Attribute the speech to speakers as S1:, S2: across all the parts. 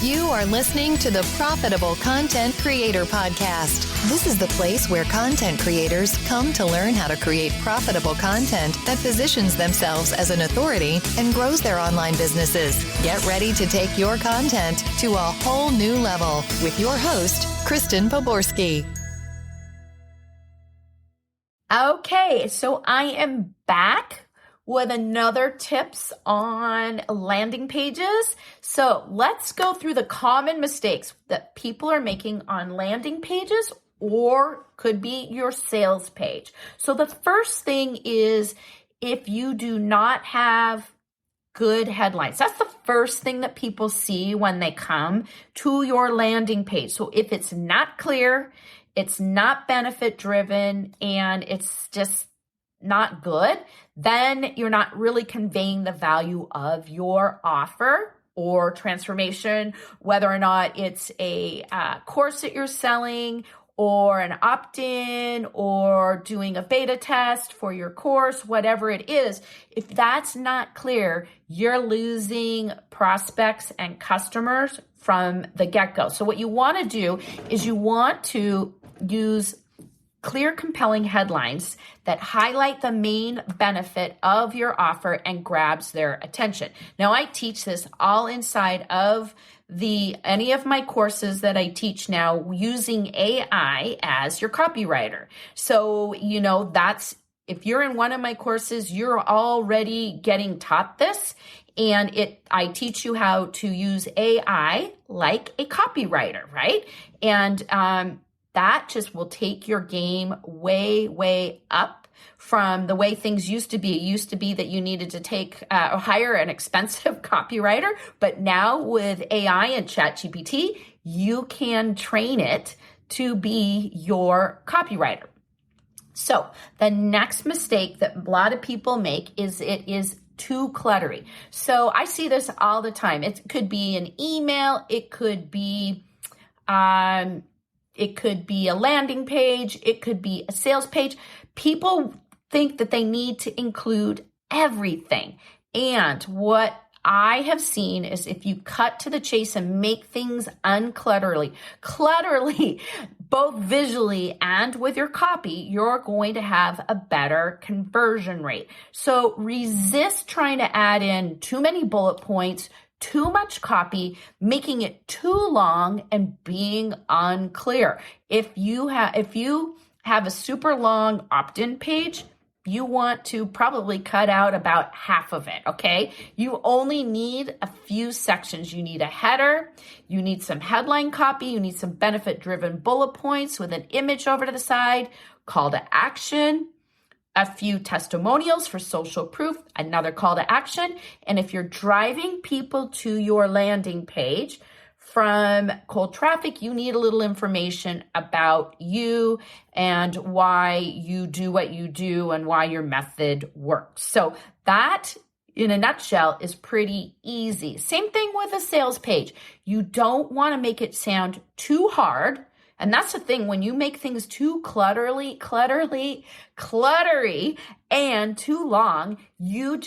S1: You are listening to the Profitable Content Creator Podcast. This is the place where content creators come to learn how to create profitable content that positions themselves as an authority and grows their online businesses. Get ready to take your content to a whole new level with your host, Kristen Poborsky.
S2: Okay, so I am back with another tips on landing pages. So let's go through the common mistakes that people are making on landing pages or could be your sales page. So the first thing is if you do not have good headlines. That's the first thing that people see when they come to your landing page. So if it's not clear, it's not benefit driven, and it's just not good, then you're not really conveying the value of your offer or transformation, whether or not it's a course that you're selling or an opt-in or doing a beta test for your course, whatever it is. If that's not clear, you're losing prospects and customers from the get-go. So what you want to do is you want to use clear, compelling headlines that highlight the main benefit of your offer and grabs their attention. Now, I teach this all inside of any of my courses that I teach now using AI as your copywriter. So, that's, if you're in one of my courses, you're already getting taught this. And I teach you how to use AI like a copywriter, right? And, that just will take your game way, way up from the way things used to be. It used to be that you needed to hire an expensive copywriter, but now with AI and ChatGPT, you can train it to be your copywriter. So the next mistake that a lot of people make is it is too cluttery. So I see this all the time. It could be an email. It could be a landing page. It could be a sales page. People think that they need to include everything. And what I have seen is if you cut to the chase and make things clutterly, both visually and with your copy, you're going to have a better conversion rate. So resist trying to add in too many bullet points, too much copy, making it too long, and being unclear. If you have a super long opt-in page, you want to probably cut out about half of it, okay? You only need a few sections. You need a header, you need some headline copy, you need some benefit-driven bullet points with an image over to the side, call to action, a few testimonials for social proof, another call to action. And if you're driving people to your landing page from cold traffic, you need a little information about you and why you do what you do and why your method works. So that, in a nutshell, is pretty easy. Same thing with a sales page. You don't want to make it sound too hard. And that's the thing, when you make things too cluttery, and too long, you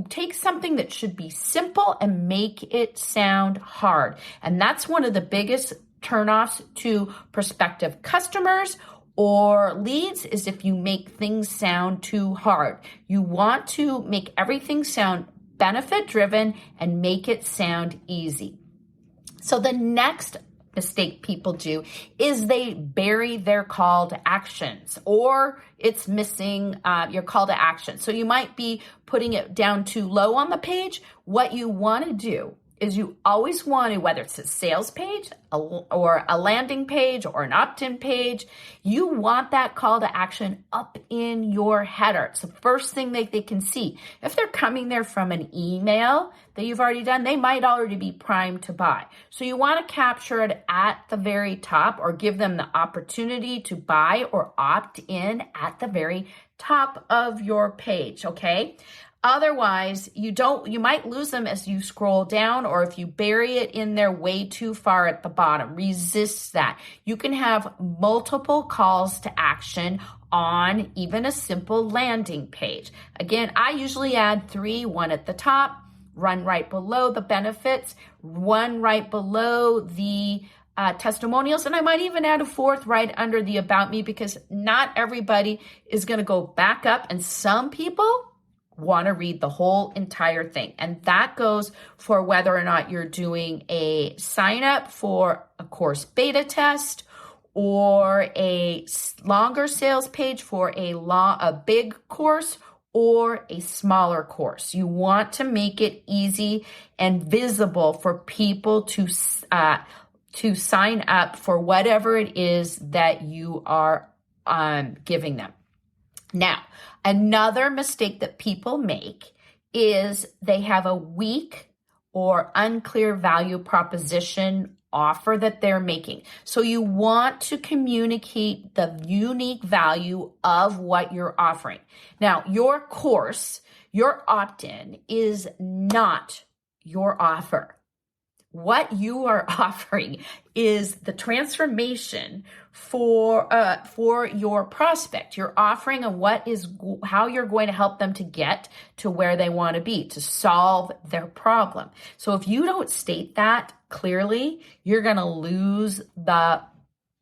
S2: take something that should be simple and make it sound hard. And that's one of the biggest turnoffs to prospective customers or leads is if you make things sound too hard. You want to make everything sound benefit driven and make it sound easy. So the next mistake people do is they bury their call to actions, or it's missing your call to action. So you might be putting it down too low on the page. What you want to do is you always want to, whether it's a sales page or a landing page or an opt-in page, you want that call to action up in your header. It's the first thing they can see. If they're coming there from an email that you've already done, they might already be primed to buy. So you want to capture it at the very top or give them the opportunity to buy or opt in at the very top of your page, okay? Otherwise, you might lose them as you scroll down, or if you bury it in there way too far at the bottom. Resist that. You can have multiple calls to action on even a simple landing page. Again, I usually add 3, one at the top, run right below the benefits, one right below the testimonials, and I might even add a fourth right under the about me, because not everybody is going to go back up, and some people want to read the whole entire thing. And that goes for whether or not you're doing a sign up for a course beta test or a longer sales page for a big course or a smaller course. You want to make it easy and visible for people to sign up for whatever it is that you are giving them. Now, another mistake that people make is they have a weak or unclear value proposition offer that they're making. So you want to communicate the unique value of what you're offering. Now, your course, your opt-in is not your offer. What you are offering is the transformation for your prospect. You're offering how you're going to help them to get to where they want to be, to solve their problem. So if you don't state that clearly, you're going to lose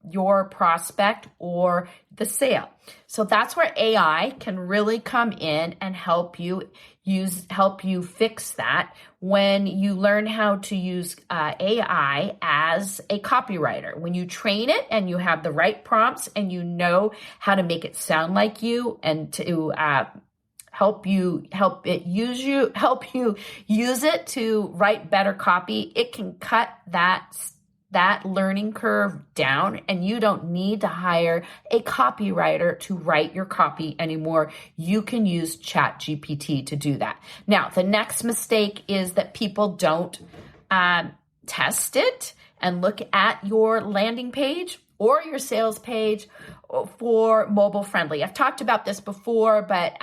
S2: your prospect or the sale. So that's where AI can really come in and help you fix that when you learn how to use AI as a copywriter. When you train it and you have the right prompts and you know how to make it sound like you and to help you use it to write better copy, it can cut that learning curve down, and you don't need to hire a copywriter to write your copy anymore. You can use ChatGPT to do that. Now, the next mistake is that people don't test it and look at your landing page or your sales page for mobile friendly. I've talked about this before, but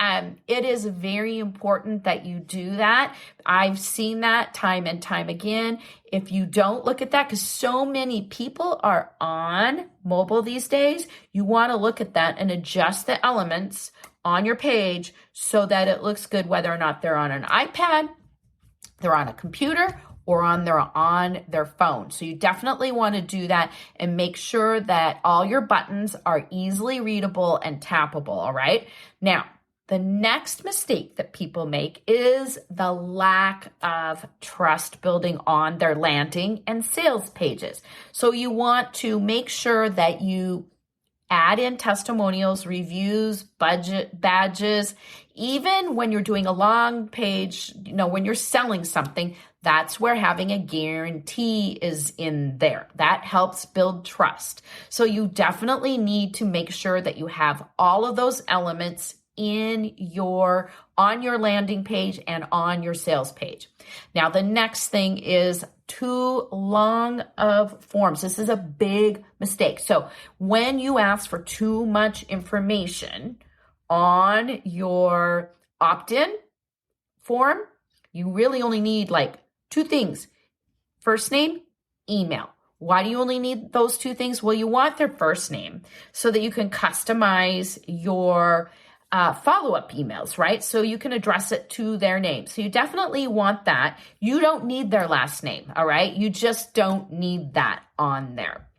S2: it is very important that you do that. I've seen that time and time again. If you don't look at that, because so many people are on mobile these days, you want to look at that and adjust the elements on your page so that it looks good, whether or not they're on an iPad, they're on a computer, or on their phone. So you definitely want to do that and make sure that all your buttons are easily readable and tappable, all right? Now, the next mistake that people make is the lack of trust building on their landing and sales pages. So you want to make sure that you add in testimonials, reviews, badges, even when you're doing a long page, when you're selling something, that's where having a guarantee is in there. That helps build trust. So you definitely need to make sure that you have all of those elements on your landing page and on your sales page. Now, the next thing is too long of forms. This is a big mistake. So when you ask for too much information on your opt-in form, you really only need two things: first name, email. Why do you only need those two things? Well, you want their first name so that you can customize your follow-up emails, right? So you can address it to their name. So you definitely want that. You don't need their last name, all right? You just don't need that on there.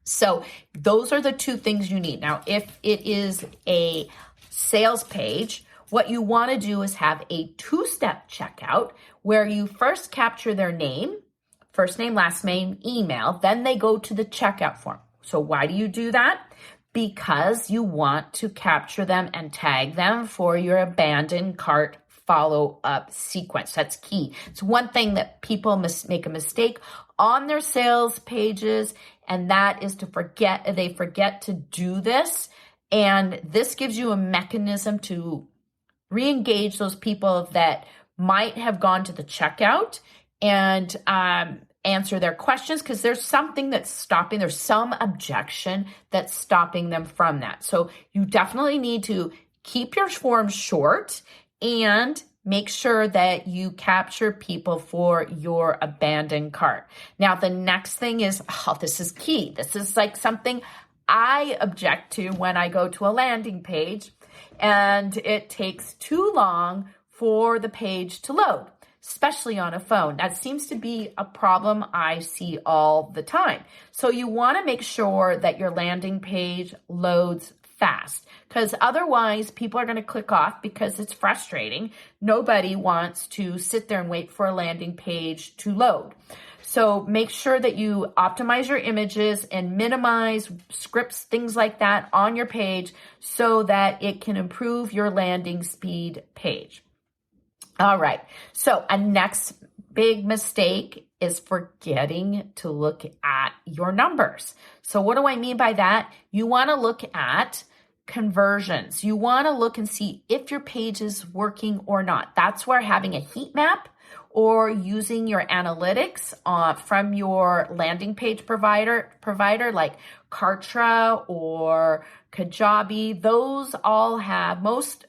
S2: So those are the two things you need. Now, if it is a sales page, what you want to do is have a two-step checkout where you first capture their name, first name, last name, email, then they go to the checkout form. So why do you do that? Because you want to capture them and tag them for your abandoned cart follow-up sequence. That's key. It's one thing that people make a mistake on their sales pages, and that is they forget to do this. And this gives you a mechanism to re-engage those people that might have gone to the checkout and answer their questions, because there's something that's stopping, there's some objection that's stopping them from that. So you definitely need to keep your form short and make sure that you capture people for your abandoned cart. Now, the next thing is, this is key. This is something I object to when I go to a landing page and it takes too long for the page to load. especially on a phone. That seems to be a problem I see all the time. So you want to make sure that your landing page loads fast, because otherwise people are going to click off because it's frustrating. Nobody wants to sit there and wait for a landing page to load. So make sure that you optimize your images and minimize scripts, things like that on your page so that it can improve your landing speed page. All right. So a next big mistake is forgetting to look at your numbers. So what do I mean by that? You want to look at conversions. You want to look and see if your page is working or not. That's where having a heat map or using your analytics from your landing page provider like Kartra or Kajabi, those all have most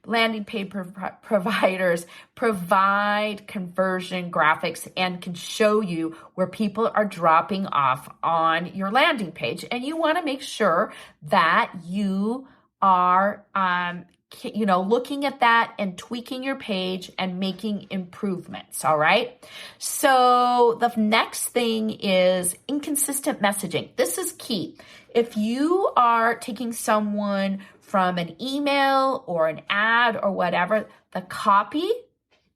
S2: landing page providers provide conversion graphics and can show you where people are dropping off on your landing page. And you want to make sure that you are looking at that and tweaking your page and making improvements. All right. So the next thing is inconsistent messaging. This is key. If you are taking someone from an email or an ad or whatever, the copy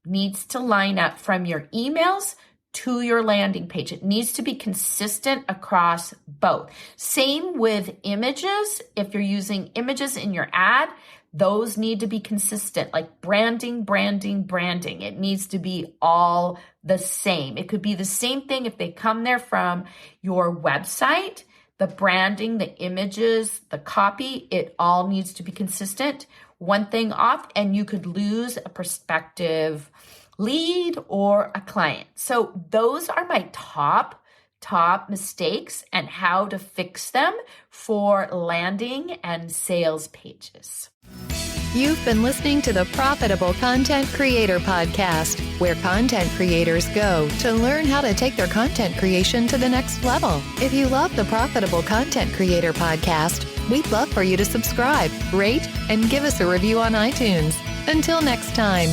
S2: needs to line up from your emails to your landing page. It needs to be consistent across both. Same with images. If you're using images in your ad, those need to be consistent, like branding. It needs to be all the same. It could be the same thing if they come there from your website. The branding, the images, the copy, it all needs to be consistent. One thing off and you could lose a prospective lead or a client. So those are my top mistakes and how to fix them for landing and sales pages.
S1: You've been listening to the Profitable Content Creator Podcast, where content creators go to learn how to take their content creation to the next level. If you love the Profitable Content Creator Podcast, we'd love for you to subscribe, rate, and give us a review on iTunes. Until next time.